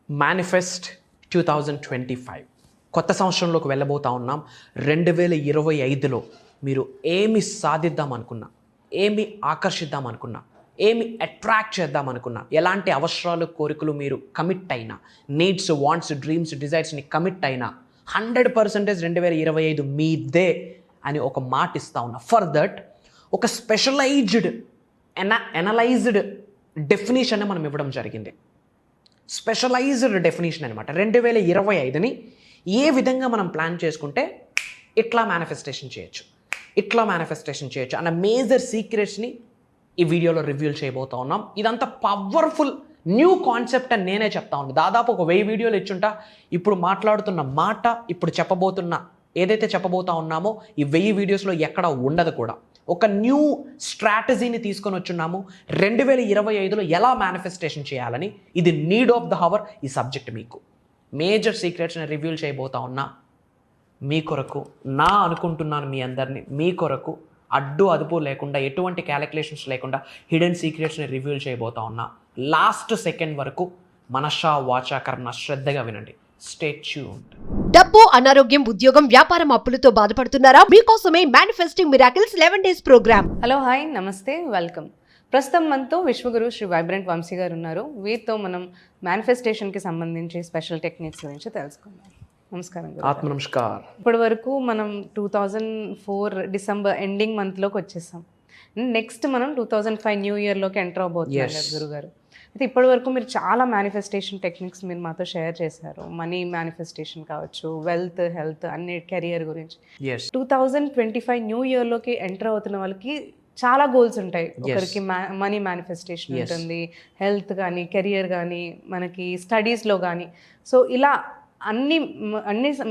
Manifest 2025 కొత్త సంవత్సరంలోకి వెళ్ళబోతా ఉన్నాం. 2025లో మీరు ఏమి సాధిద్దాం అనుకున్నా, ఏమి ఆకర్షిద్దాం అనుకున్నా, ఏమి అట్రాక్ట్ చేద్దాం అనుకున్నా, ఎలాంటి అవసరాలు కోరికలు మీరు కమిట్ అయినా, నీడ్స్, వాంట్స్, డ్రీమ్స్, డిజైర్స్ని కమిట్ అయినా 100% 2025 మీదే అని ఒక మాట ఇస్తా ఉన్నా. ఫర్ దట్ ఒక స్పెషలైజ్డ్ ఎనలైజ్డ్ డెఫినేషన్ మనం ఇవ్వడం జరిగింది. స్పెషలైజ్డ్ డెఫినేషన్ అనమాట. 2025ని ఏ విధంగా మనం ప్లాన్ చేసుకుంటే ఇట్లా మేనిఫెస్టేషన్ చేయొచ్చు అన్న మేజర్ సీక్రెట్స్ని ఈ వీడియోలో రివ్యూల్ చేయబోతా ఉన్నాం. ఇదంతా పవర్ఫుల్ న్యూ కాన్సెప్ట్ అని నేనే చెప్తా ఉన్నాను. దాదాపు ఒక 1000 వీడియోలు ఇచ్చుంటా. ఇప్పుడు మాట్లాడుతున్న మాట, ఇప్పుడు ఏదైతే చెప్పబోతా ఉన్నామో ఈ 1000 వీడియోస్లో ఎక్కడ ఉండదు కూడా. ఒక న్యూ స్ట్రాటజీని తీసుకొని వచ్చున్నాము. 2025లో ఎలా మేనిఫెస్టేషన్ చేయాలని, ఇది నీడ్ ఆఫ్ ద హవర్. ఈ సబ్జెక్ట్ మీకు మేజర్ సీక్రెట్స్ని రివ్యూల్ చేయబోతా ఉన్నా. మీ కొరకు అనుకుంటున్నాను, మీ అందరినీ మీ కొరకు అడ్డు అదుపు లేకుండా, ఎటువంటి క్యాలిక్యులేషన్స్ లేకుండా హిడెన్ సీక్రెట్స్ని రివ్యూల్ చేయబోతా ఉన్నా. లాస్ట్ సెకండ్ వరకు మనషా వాచా కర్మ శ్రద్ధగా వినండి. Stay tuned. డబ్బు, అనారోగ్యం, ఉద్యోగం, వ్యాపారం, అప్పులతో బాధపడుతున్నారా? మీకోసమే manifesting miracles 11 days programme. Hello, hi, నమస్తే, వెల్కమ్. ప్రస్తుతం మనతో విశ్వగురు శ్రీ వైబ్రెంట్ వంశీ గారు ఉన్నారు. వీరితో మనం మేనిఫెస్టేషన్కి సంబంధించి స్పెషల్ టెక్నిక్స్ గురించి తెలుసుకుందాం. నమస్కారం. ఆత్మ నమస్కార్. ఇప్పటి వరకు మనం 2004 డిసెంబర్ ఎండింగ్ మంత్లోకి వచ్చేసాం. నెక్స్ట్ మనం 2005 న్యూ ఇయర్లోకి ఎంటర్ అవబోతున్నారు గురుగారు. అయితే ఇప్పటి వరకు మీరు చాలా మేనిఫెస్టేషన్ టెక్నిక్స్ మీరు మాతో షేర్ చేశారు. మనీ మేనిఫెస్టేషన్ కావచ్చు, వెల్త్, హెల్త్, అన్ని కెరియర్ గురించి. 2025 న్యూ ఇయర్లోకి ఎంటర్ అవుతున్న వాళ్ళకి చాలా గోల్స్ ఉంటాయి. ఒకరికి మనీ మేనిఫెస్టేషన్ ఉంటుంది, హెల్త్ కానీ, కెరియర్ కానీ, మనకి స్టడీస్లో కానీ. సో ఇలా అన్ని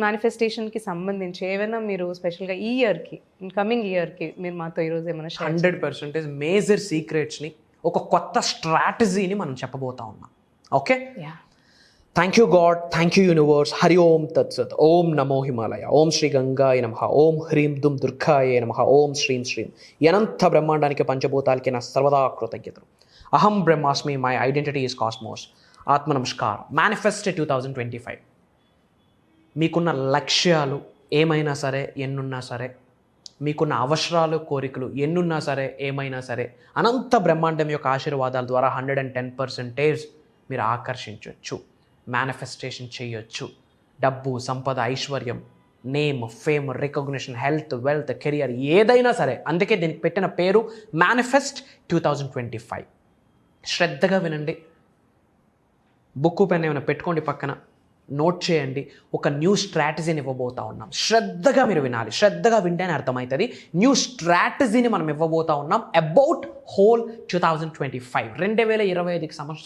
మేనిఫెస్టేషన్కి సంబంధించి ఏమైనా మీరు స్పెషల్గా ఈ ఇయర్కి, కమింగ్ ఇయర్కి మీరు మాతో ఈరోజు ఏమైనా 100% మేజర్ సీక్రెట్స్ని, ఒక కొత్త స్ట్రాటజీని మనం చెప్పబోతా ఉన్నాం. Okay, thank you God, thank you universe. Hari Om తత్సత్. ఓం నమో హిమాలయ. ఓం శ్రీ గంగాయ నమః. ఓం హ్రీం దుమ్ దుర్గాయ నమః. ఓం శ్రీం శ్రీం. అనంత బ్రహ్మాండానికి, పంచభూతాలకి నా సర్వదా కృతజ్ఞతలు. అహం బ్రహ్మాస్మి, మై ఐడెంటిటీ ఈజ్ కాస్మోస్. ఆత్మ నమస్కార్. మేనిఫెస్ట్ 2025. మీకున్న లక్ష్యాలు ఏమైనా సరే, ఎన్నున్నా సరే, మీకున్న అవసరాలు, కోరికలు ఎన్నున్నా సరే, ఏమైనా సరే, అనంత బ్రహ్మాండం యొక్క ఆశీర్వాదాల ద్వారా 110% మీరు ఆకర్షించవచ్చు, మేనిఫెస్టేషన్ చేయొచ్చు. డబ్బు, సంపద, ఐశ్వర్యం, name, fame, recognition, health, wealth, career ఏదైనా సరే. అందుకే దీనికి పెట్టిన పేరు మేనిఫెస్ట్ 2025. శ్రద్ధగా వినండి. బుక్ పెన్ ఏమైనా పెట్టుకోండి, పక్కన నోట్ చేయండి. ఒక న్యూ స్ట్రాటజీని ఇవ్వబోతా ఉన్నాం. శ్రద్ధగా మీరు వినాలి. శ్రద్ధగా వింటేనే అర్థమవుతుంది. న్యూ స్ట్రాటజీని మనం ఇవ్వబోతా ఉన్నాం అబౌట్ హోల్ 2025. 2025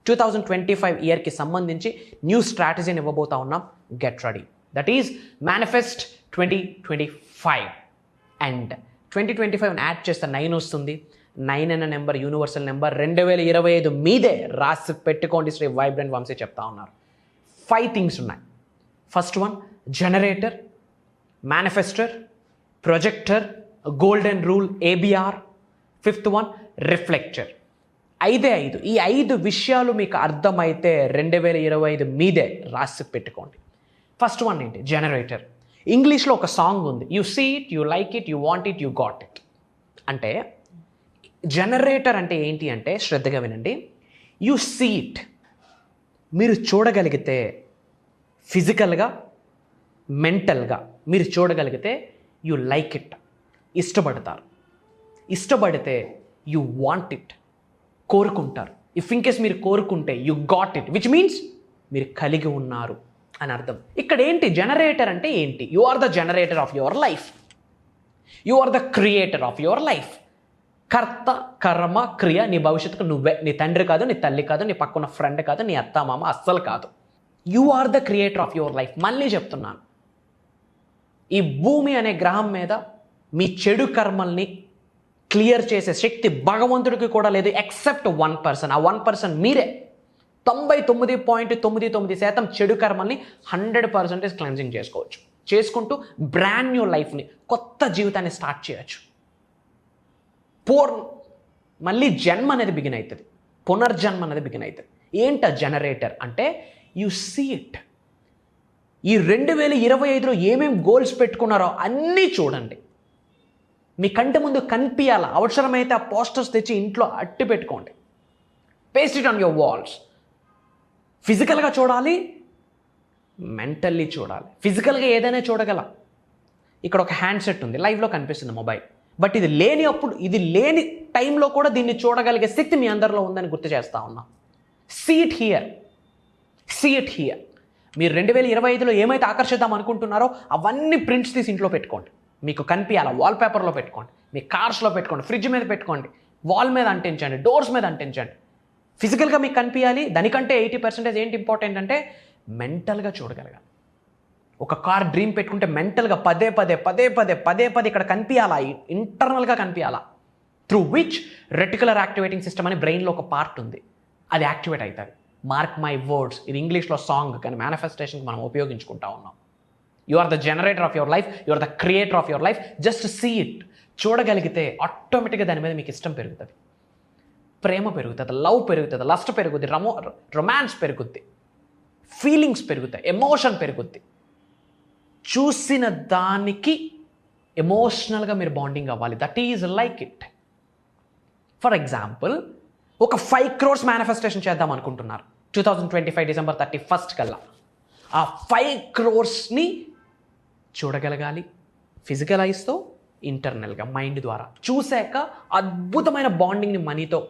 2025 ఇయర్కి సంబంధించి న్యూ స్ట్రాటజీని ఇవ్వబోతా ఉన్నాం. Get ready. That is manifest 2025. And 2025 add చేస్తే 9 వస్తుంది. 9 అన్న నెంబర్ యూనివర్సల్ నెంబర్. 2025 మీదే రాసి పెట్టుకోండి. శ్రీ వైబ్రెంట్ వంశీ చెప్తా ఉన్నారు. 5 థింగ్స్ ఉన్నాయి. First one generator, manifester, projector, golden rule, ABR. Fifth one reflector. 5 ఈ 5 విషయాలు మీకు అర్థమైతే 2025 మీదే రాసి పెట్టుకోండి. ఫస్ట్ వన్ ఏంటి? జనరేటర్. ఇంగ్లీష్లో ఒక సాంగ్ ఉంది, you see it, you like it, you want it, you got it. అంటే జనరేటర్ అంటే ఏంటి అంటే, శ్రద్ధగా వినండి. యు సీ ఇట్, మీరు చూడగలిగితే, ఫిజికల్గా, మెంటల్గా మీరు చూడగలిగితే, యు లైక్ ఇట్, ఇష్టపడతారు. ఇష్టపడితే యు వాంట్ ఇట్, కోరుకుంటారు. ఇఫ్ ఇన్ కేస్ మీరు కోరుకుంటే you got it, which means మీరు కలిగి ఉన్నారు అని అర్థం. ఇక్కడ ఏంటి జనరేటర్ అంటే ఏంటి? You are the generator of your life. You are the creator of your life. కర్త, కర్మ, క్రియ. నీ భవిష్యత్తుకు నువ్వే. నీ తండ్రి కాదు, నీ తల్లి కాదు, నీ పక్కన ఫ్రెండ్ కాదు, నీ అత్త మామ అస్సలు కాదు. You are the creator of your life. మళ్ళీ చెప్తున్నాను, ఈ భూమి అనే గ్రహం మీద మీ చెడు కర్మల్ని క్లియర్ చేసే శక్తి భగవంతుడికి కూడా లేదు, ఎక్సెప్ట్ 1%. ఆ 1% మీరే. 99.99% చెడు కర్మల్ని 100% క్లెన్జింగ్ చేసుకోవచ్చు. చేసుకుంటూ బ్రాండ్ న్యూ లైఫ్ని, కొత్త జీవితాన్ని స్టార్ట్ చేయొచ్చు. మళ్ళీ జన్మ అనేది బిగిన్ అవుతుంది, పునర్జన్మ అనేది బిగిన్ అవుతుంది. ఏంట జనరేటర్ అంటే, యు సీ ఇట్. ఈ 2025లో ఏమేం గోల్స్ పెట్టుకున్నారో అన్నీ చూడండి. మీ కంటి ముందు కనిపించాల. అవసరమైతే ఆ పోస్టర్స్ తెచ్చి ఇంట్లో అట్టి పెట్టుకోండి. Paste it on your walls. ఫిజికల్గా చూడాలి, మెంటల్లీ చూడాలి. ఫిజికల్గా ఏదైనా చూడగల. ఇక్కడ ఒక హ్యాండ్ సెట్ ఉంది, లైవ్లో కనిపిస్తుంది మొబైల్. బట్ ఇది లేని టైంలో కూడా దీన్ని చూడగలిగే శక్తి మీ అందరిలో ఉందని గుర్తు చేస్తా ఉన్నా. See it here. మీరు 2025లో ఏమైతే ఆకర్షిద్దాం అనుకుంటున్నారో అవన్నీ ప్రింట్స్ తీసి ఇంట్లో పెట్టుకోండి. మీకు కనిపించాలా, వాల్పేపర్లో పెట్టుకోండి, మీ కార్స్లో పెట్టుకోండి, ఫ్రిడ్జ్ మీద పెట్టుకోండి, వాల్ మీద అంటించండి, డోర్స్ మీద అంటించండి. ఫిజికల్గా మీకు కనిపించాలి. దానికంటే 80% ఏంటి ఇంపార్టెంట్ అంటే మెంటల్గా చూడగలగాలి. ఒక కార్ డ్రీమ్ పెట్టుకుంటే మెంటల్గా పదే పదే ఇక్కడ కనిపించాలా, ఇంటర్నల్గా కనిపించాలా. Through which reticular activating system అని బ్రెయిన్లో ఒక పార్ట్ ఉంది, అది యాక్టివేట్ అవుతుంది. మార్క్ మై వర్డ్స్, ఇది ఇంగ్లీష్లో సాంగ్, కానీ మేనిఫెస్టేషన్కి మనం ఉపయోగించుకుంటా ఉన్నాం. You are the generator of your life, you are the creator of your life. Just see it. చూడగలిగితే ఆటోమేటిక్గా దాని మీద మీకు ఇష్టం పెరుగుతుంది, ప్రేమ పెరుగుతుంది, లవ్ పెరుగుతుంది, లస్ట్ పెరుగుద్ది, రొమాన్స్ పెరుగుద్ది, ఫీలింగ్స్ పెరుగుతాయి, ఎమోషన్ పెరుగుద్ది. చూసిన దానికి ఎమోషనల్గా మీరు బాండింగ్ అవ్వాలి. That is like it. For example, ఒక 5 crores మేనిఫెస్టేషన్ చేద్దాం అనుకుంటున్నారు 2025 December 31 కల్లా. ఆ 5 crores చూడగలగాలి, ఫిజికలైజ్తో, ఇంటర్నల్గా, మైండ్ ద్వారా. చూశాక అద్భుతమైన బాండింగ్ని మనీతో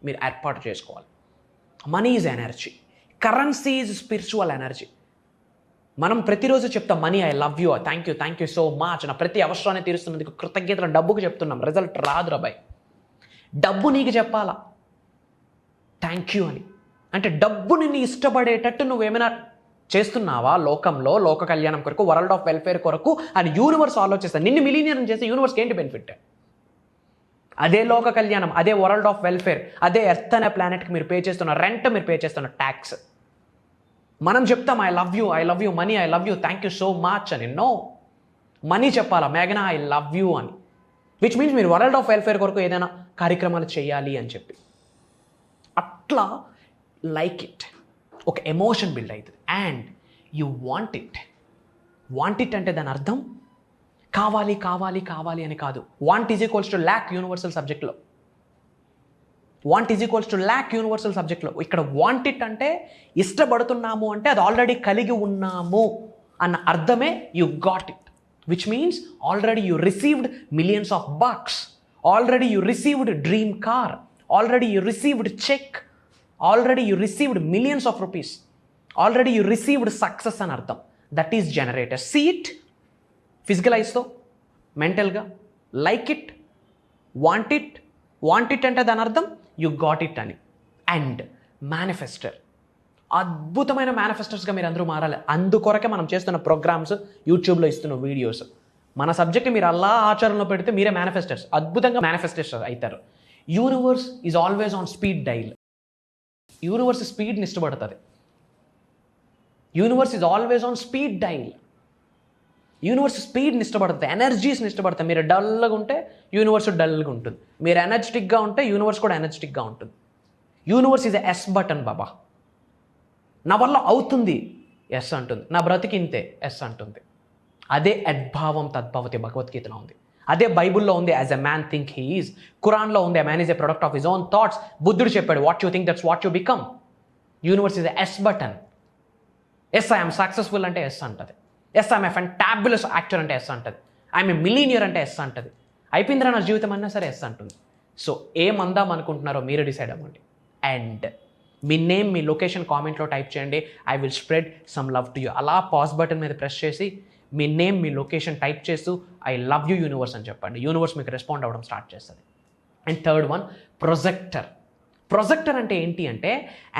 మీరు ఏర్పాటు చేసుకోవాలి. Money is energy, currency is spiritual energy. మనం ప్రతిరోజు చెప్తాం money, I love you, thank you so much, నా ప్రతి అవసరాన్ని తీరుస్తున్నందుకు కృతజ్ఞతలు. డబ్బుకు చెప్తున్నాం, రిజల్ట్ రాదు రాబాయ్. డబ్బు నీకు చెప్పాలా థ్యాంక్ యూ అని. అంటే డబ్బు నిన్ను ఇష్టపడేటట్టు నువ్వేమైనా చేస్తున్నావా లోకంలో, లోక కళ్యాణం కొరకు, వరల్డ్ ఆఫ్ వెల్ఫేర్ కొరకు అని యూనివర్స్ ఆలోచిస్తా. నిన్ను మిలీనియర్ చేస్తే యూనివర్స్కి ఏంటి బెనిఫిట్? అదే లోక కళ్యాణం, అదే వరల్డ్ ఆఫ్ వెల్ఫేర్, అదే ఎర్త్ అనే ప్లానెట్కి మీరు పే చేస్తున్న రెంట్, మీరు పే చేస్తున్న ట్యాక్స్. మనం చెప్తాం I love you money, I love you, thank you so much అని. నో, మనీ చెప్పాలా మేఘనా ఐ లవ్ యూ అని. విచ్ మీన్స్ మీరు వరల్డ్ ఆఫ్ వెల్ఫేర్ కొరకు ఏదైనా కార్యక్రమాలు చేయాలి అని చెప్పి. అట్లా లైక్ ఇట్, ఒక ఎమోషన్ బిల్డ్ అవుతుంది. అండ్ యు వాంట్ ఇట్ అంటే దాని అర్థం కావాలి అని కాదు. Want is equals to lakh universal సబ్జెక్ట్లో. ఇక్కడ వాంట్ ఇట్ అంటే ఇష్టపడుతున్నాము అంటే అది ఆల్రెడీ కలిగి ఉన్నాము అన్న అర్థమే you got it. Which means already you received millions of bucks, already you received dream car, already you received cheque, already you received millions of rupees, already you received success అని అర్థం. That is generator. See it ఫిజికలైజ్తో, మెంటల్గా, like it, want it అంటే దాని అర్థం you got it అని. And manifester, అద్భుతమైన మేనిఫెస్టర్స్గా మీరు అందరూ మారాలి. అందుకొరకే మనం చేస్తున్న ప్రోగ్రామ్స్, యూట్యూబ్లో ఇస్తున్న వీడియోస్. మన సబ్జెక్ట్ మీరు అలా ఆచరణలో పెడితే మీరే మేనిఫెస్టర్స్, అద్భుతంగా మేనిఫెస్టర్స్ అవుతారు. Universe is always on speed dial. Universe స్పీడ్ని ఇష్టపడుతుంది. Universe is always on speed dial. Universe స్పీడ్ని ఇష్టపడుతుంది, ఎనర్జీస్ని ఇష్టపడుతుంది. మీరు డల్గా ఉంటే యూనివర్స్ డల్గా ఉంటుంది, మీరు ఎనర్జెటిక్గా ఉంటే యూనివర్స్ కూడా ఎనర్జెటిక్గా ఉంటుంది. యూనివర్స్ ఈజ్ ఎస్ బటన్ బాబా. నా వల్ల అవుతుంది ఎస్ అంటుంది, నా బ్రతికింతే ఎస్ అంటుంది. అదే అద్భావం తద్భవతి భగవద్గీతలో ఉంది, అదే బైబుల్లో ఉంది. As a man think he is, ఖురాన్లో ఉంది a man is a product of his own thoughts. బుద్ధుడు చెప్పాడు what you think that's what you become. Universe is yes button. Yes I'm successful అంటే ఎస్ అంటది. Yes I'm a fantabulous actor అంటే yes అంటది. I'm a millionaire అంటే yes అంటది. అయిపోయిందిరా నా జీవితం అన్నా సరే ఎస్ అంటుంది. సో ఏమందాం అనుకుంటున్నారో మీరు డిసైడ్ అవ్వండి. And me name, me location కామెంట్లో టైప్ చేయండి. I will spread some love to you. అలా పాజ్ బటన్ మీద ప్రెస్ చేసి మీ నేమ్, మీ లొకేషన్ టైప్ చేస్తూ ఐ లవ్ యూ యూనివర్స్ అని చెప్పండి. యూనివర్స్ మీకు రెస్పాండ్ అవ్వడం స్టార్ట్ చేస్తుంది. And third one, projector. Projector అంటే ఏంటి అంటే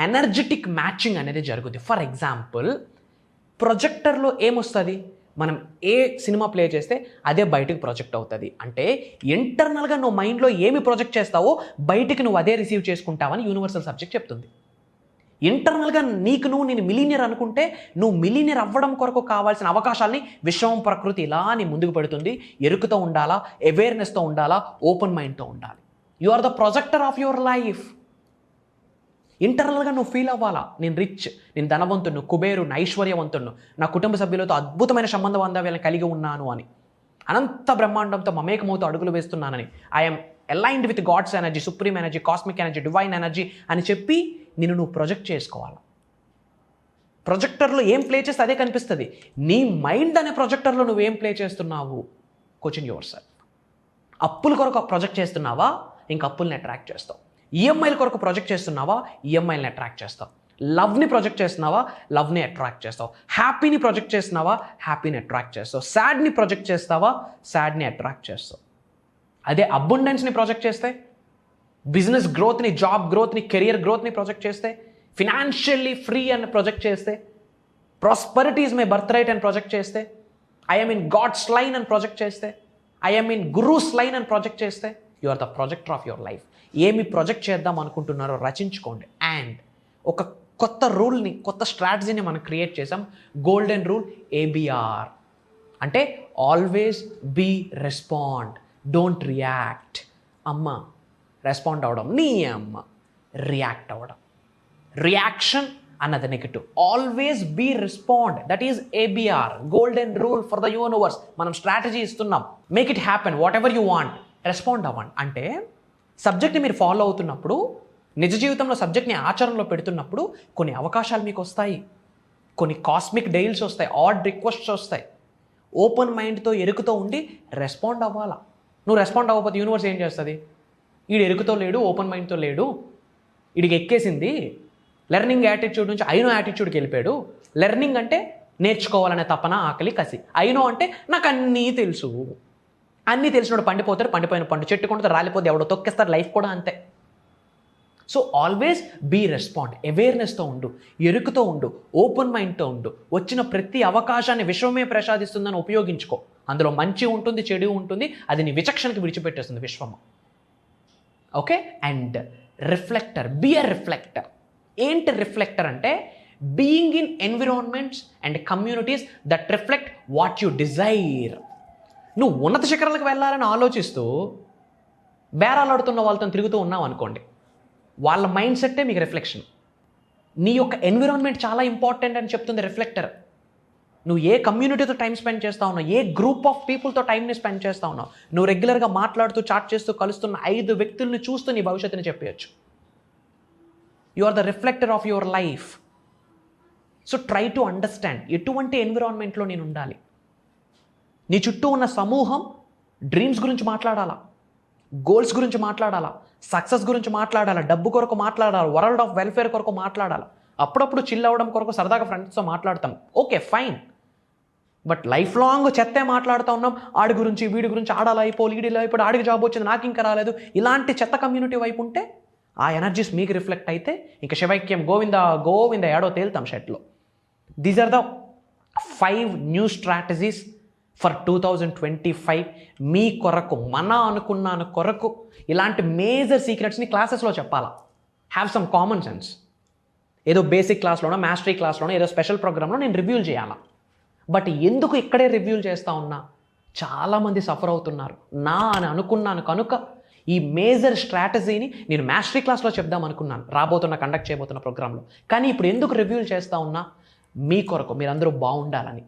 ఎనర్జెటిక్ మ్యాచింగ్ అనేది జరుగుతుంది. ఫర్ ఎగ్జాంపుల్, ప్రొజెక్టర్లో ఏమొస్తుంది, మనం ఏ సినిమా ప్లే చేస్తే అదే బయటకు ప్రొజెక్ట్ అవుతుంది. అంటే ఇంటర్నల్గా నువ్వు మైండ్లో ఏమి ప్రొజెక్ట్ చేస్తావో బయటికి నువ్వు అదే రిసీవ్ చేసుకుంటావని యూనివర్సల్ సబ్జెక్ట్ చెప్తుంది. ఇంటర్నల్గా నేను మిలీనియర్ అనుకుంటే నువ్వు మిలీనియర్ అవ్వడం కొరకు కావాల్సిన అవకాశాలని విశ్వం, ప్రకృతి ఇలా నీ ముందుకు పెడుతుంది. ఎరుకుతో ఉండాలా, అవేర్నెస్తో ఉండాలా, ఓపెన్ మైండ్తో ఉండాలి. You are the projector of your life. ఇంటర్నల్గా నువ్వు ఫీల్ అవ్వాలా, నేను రిచ్, నేను ధనవంతుడు, కుబేరుని, ఐశ్వర్యవంతుడు, నా కుటుంబ సభ్యులతో అద్భుతమైన సంబంధ బాంధవ్యాలను కలిగి ఉన్నాను అని, అనంత బ్రహ్మాండంతో మమేకమవుతూ అడుగులు వేస్తున్నానని, I'm aligned with God's energy, supreme energy, cosmic energy, divine energy అని చెప్పి నిన్ను నువ్వు ప్రొజెక్ట్ చేసుకోవాలి. ప్రొజెక్టర్లో ఏం ప్లే చేస్తే అదే కనిపిస్తుంది. నీ మైండ్ అనే ప్రొజెక్టర్లో నువ్వేం ప్లే చేస్తున్నావు? Question your self. అప్పుల కొరకు ప్రొజెక్ట్ చేస్తున్నావా? ఇంక అప్పుల్ని అట్రాక్ట్ చేస్తావు. ఈఎంఐల కొరకు ప్రొజెక్ట్ చేస్తున్నావా? ఈఎంఐని అట్రాక్ట్ చేస్తావు. లవ్ని ప్రొజెక్ట్ చేస్తున్నావా? లవ్ని అట్రాక్ట్ చేస్తావు. హ్యాపీని ప్రొజెక్ట్ చేస్తున్నావా? హ్యాపీని అట్రాక్ట్ చేస్తావు. సాడ్ని ప్రొజెక్ట్ చేస్తావా? సాడ్ని అట్రాక్ట్ చేస్తావు. అదే అబండెన్స్ని ప్రొజెక్ట్ చేస్తే, బిజినెస్ గ్రోత్ని, జాబ్ గ్రోత్ని, కెరియర్ గ్రోత్ని ప్రొజెక్ట్ చేస్తే, ఫినాన్షియల్లీ ఫ్రీ అని ప్రొజెక్ట్ చేస్తే, prosperity is my birth right అని ప్రొజెక్ట్ చేస్తే, ఐఎమ్ ఇన్ గాడ్స్ లైన్ అని ప్రొజెక్ట్ చేస్తే, ఐఎమ్ ఇన్ గురూస్ లైన్ అని ప్రొజెక్ట్ చేస్తే, you are the projector of your life. ఏమి ప్రొజెక్ట్ చేద్దాం అనుకుంటున్నారో రచించుకోండి. అండ్ ఒక కొత్త రూల్ని, కొత్త స్ట్రాటజీని మనం క్రియేట్ చేసాం. గోల్డెన్ రూల్ ABR అంటే always be respond, don't react. అమ్మ రెస్పాండ్ అవ్వడం, నీ అమ్మ రియాక్ట్ అవ్వడం. రియాక్షన్ అన్నది negative. Always be respond, that is ABR, golden rule for the universe. మనం స్ట్రాటజీ ఇస్తున్నాం. Make it happen, what ever you want, respond అవ్వండి. అంటే సబ్జెక్ట్ని మీరు ఫాలో అవుతున్నప్పుడు, నిజ జీవితంలో సబ్జెక్ట్ని ఆచరణలో పెడుతున్నప్పుడు కొన్ని అవకాశాలు మీకు వస్తాయి, కొన్ని కాస్మిక్ డైల్స్ వస్తాయి, ఆడ్ రిక్వెస్ట్స్ వస్తాయి. ఓపెన్ మైండ్తో, ఎరుకుతో ఉండి రెస్పాండ్ అవ్వాలా. నువ్వు రెస్పాండ్ అవ్వకపోతే యూనివర్స్ ఏం చేస్తుంది? వీడు ఎరుకుతో లేడు, ఓపెన్ మైండ్తో లేడు, వీడికి ఎక్కేసింది, లెర్నింగ్ యాటిట్యూడ్ నుంచి ఐనో యాటిట్యూడ్కి వెళ్ళిపోయాడు. లెర్నింగ్ అంటే నేర్చుకోవాలనే తపన, ఆకలి, కసి. ఐనో అంటే నాకు అన్నీ తెలుసు. అన్నీ తెలిసినోడు పండిపోతాడు, పండిపోయిన పండు చెట్టు కొంటే రాలిపోతే ఎవడో తొక్కేస్తారు. లైఫ్ కూడా అంతే. సో ఆల్వేస్ బీ రెస్పాండ్, అవేర్నెస్తో ఉండు, ఎరుకుతో ఉండు, ఓపెన్ మైండ్తో ఉండు. వచ్చిన ప్రతి అవకాశాన్ని విశ్వమే ప్రసాదిస్తుందని ఉపయోగించుకో. అందులో మంచి ఉంటుంది, చెడు ఉంటుంది, అది నీ విచక్షణకి విడిచిపెట్టేస్తుంది విశ్వము. Okay. And reflector, be a reflector. ఏంటి రిఫ్లెక్టర్ అంటే? Being in environments and communities that reflect what you desire. నువ్వు ఉన్నత శిఖరాలకు వెళ్ళాలని ఆలోచిస్తూ బేరాలాడుతున్న వాళ్ళతో తిరుగుతూ ఉన్నావు అనుకోండి, వాళ్ళ మైండ్ సెట్టే మీకు రిఫ్లెక్షన్. నీ యొక్క ఎన్విరాన్మెంట్ చాలా ఇంపార్టెంట్ అని చెప్తుంది రిఫ్లెక్టర్. నువ్వు ఏ కమ్యూనిటీతో టైం స్పెండ్ చేస్తా ఉన్నావు, ఏ గ్రూప్ ఆఫ్ పీపుల్తో టైంని స్పెండ్ చేస్తా ఉన్నావు, నువ్వు రెగ్యులర్గా మాట్లాడుతూ, చాట్ చేస్తూ, కలుస్తున్న 5 వ్యక్తుల్ని చూస్తూ నీ భవిష్యత్తుని చెప్పేయచ్చు. You are the reflector of your life. So try to understand ఎటువంటి ఎన్విరాన్మెంట్లో నేను ఉండాలి. నీ చుట్టూ ఉన్న సమూహం డ్రీమ్స్ గురించి మాట్లాడాలా, గోల్స్ గురించి మాట్లాడాలా, సక్సెస్ గురించి మాట్లాడాలా, డబ్బు కొరకు మాట్లాడాలి, వరల్డ్ ఆఫ్ వెల్ఫేర్ కొరకు మాట్లాడాలి. అప్పుడప్పుడు చిల్ అవ్వడం కొరకు సరదాగా ఫ్రెండ్స్తో మాట్లాడతాం, okay fine. But life long చెత్తే మాట్లాడుతూ ఉన్నాం. ఆడి గురించి, వీడి గురించి, ఆడాలి అయిపోయి, ఈడిలో అయిపోయి, ఆడికి జాబ్ వచ్చింది, నాకు ఇంకా రాలేదు, ఇలాంటి చెత్త కమ్యూనిటీ వైపు ఉంటే ఆ ఎనర్జీస్ మీకు రిఫ్లెక్ట్ అయితే ఇంకా శివైక్యం గోవింద గోవింద ఏడో తేలుతాం షెట్లో. These are the 5 new strategies for 2025. మీ కొరకు, మన అనుకున్నాను కొరకు ఇలాంటి మేజర్ సీక్రెట్స్ని క్లాసెస్లో చెప్పాలా. Have some common sense. ఏదో బేసిక్ క్లాస్లోనో, మాస్టరీ క్లాస్లోనో, ఏదో స్పెషల్ ప్రోగ్రాంలో నేను రివ్యూలు చేయాలా. బట్ ఎందుకు ఇక్కడే రివ్యూలు చేస్తూ ఉన్నా? చాలామంది సఫర్ అవుతున్నారు. నా అని అనుకున్నాను కనుక ఈ మేజర్ స్ట్రాటజీని నేను మాస్టరీ క్లాస్లో చెప్దాం అనుకున్నాను, కండక్ట్ చేయబోతున్న ప్రోగ్రాంలో. కానీ ఇప్పుడు ఎందుకు రివ్యూలు చేస్తూ ఉన్నా? మీ కొరకు, మీరందరూ బాగుండాలని.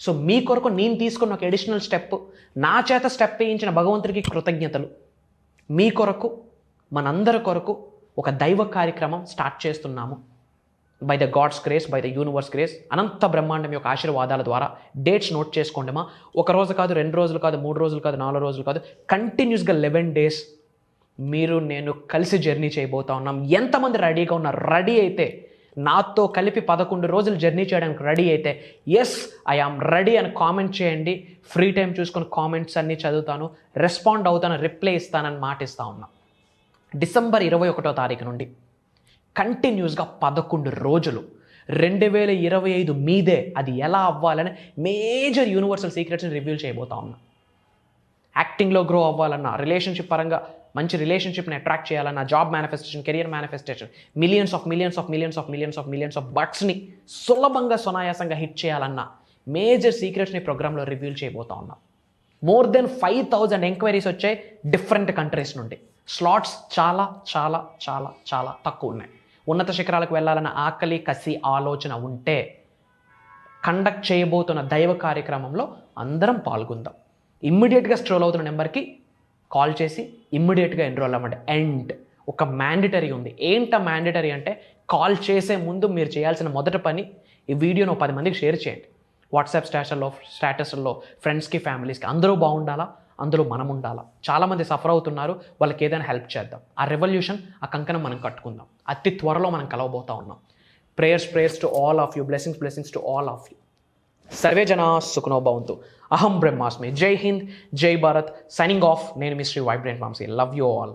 సో మీ కొరకు నేను తీసుకున్న ఒక ఎడిషనల్ స్టెప్, నా చేత స్టెప్ వేయించిన భగవంతుడికి కృతజ్ఞతలు. మీ కొరకు, మనందరి కొరకు ఒక దైవ కార్యక్రమం స్టార్ట్ చేస్తున్నాము. By the God's grace, by the universe grace, అనంత బ్రహ్మాండం యొక్క ఆశీర్వాదాల ద్వారా. డేట్స్ నోట్ చేసుకోండిమా. ఒక రోజు కాదు, 2 రోజులు కాదు, 3 రోజులు కాదు, 4 రోజులు కాదు, కంటిన్యూస్గా 11 days మీరు నేను కలిసి జర్నీ చేయబోతా ఉన్నాం. ఎంతమంది రెడీగా ఉన్నారు? రెడీ అయితే నాతో కలిపి 11 రోజులు జర్నీ చేయడానికి రెడీ అయితే ఎస్ ఐ ఆమ్ రెడీ అని కామెంట్ చేయండి. ఫ్రీ టైం చూసుకొని కామెంట్స్ అన్నీ చదువుతాను, రెస్పాండ్ అవుతాను, రిప్లై ఇస్తానని మాటిస్తూ ఉన్నా. డిసెంబర్ 21వ తారీఖు నుండి కంటిన్యూస్గా 11 రోజులు 2025 మీదే. అది ఎలా అవ్వాలని మేజర్ యూనివర్సల్ సీక్రెట్స్ని రివీల్ చేయబోతా ఉన్నా. యాక్టింగ్లో గ్రో అవ్వాలన్నా, రిలేషన్షిప్ పరంగా మంచి రిలేషన్షిప్ని అట్రాక్ట్ చేయాలన్నా, job manifestation, career manifestation, millions of బట్స్ని సులభంగా, సునాయాసంగా హిట్ చేయాలన్నా మేజర్ సీక్రెట్స్ని ప్రోగ్రాంలో రివీల్ చేయబోతా ఉన్నా. మోర్ దెన్ 5,000 ఎంక్వైరీస్ వచ్చాయి డిఫరెంట్ కంట్రీస్ నుండి. స్లాట్స్ చాలా చాలా చాలా చాలా తక్కువ ఉన్నాయి. ఉన్నత శిఖరాలకు వెళ్ళాలన్న ఆకలి, కసి, ఆలోచన ఉంటే కండక్ట్ చేయబోతున్న దైవ కార్యక్రమంలో అందరం పాల్గొందాం. ఇమ్మీడియట్గా స్ట్రోల్ అవుతున్న నెంబర్కి కాల్ చేసి ఇమ్మీడియట్గా ఎన్రోల్ అవ్వండి. అండ్ ఒక మ్యాండేటరీ ఉంది. ఏంట మ్యాండేటరీ అంటే, కాల్ చేసే ముందు మీరు చేయాల్సిన మొదటి పని ఈ వీడియోను 10 మందికి షేర్ చేయండి. వాట్సాప్ స్టేటస్లో ఫ్రెండ్స్కి, ఫ్యామిలీస్కి. అందరూ బాగుండాలా, అందులో మనం ఉండాలా. చాలామంది సఫర్ అవుతున్నారు, వాళ్ళకి ఏదైనా హెల్ప్ చేద్దాం. ఆ రెవల్యూషన్, ఆ కంకణం మనం కట్టుకుందాం. అతి త్వరలో మనం కలవబోతా ఉన్నాం. Prayers to all of you. Blessings to all of you. Survey జనా సుఖనో భవంతు. అహం బ్రహ్మాస్మి. జై హింద్, జై భారత్. Signing off. నేను మీ Shri vibrant Vamshi. Love you all.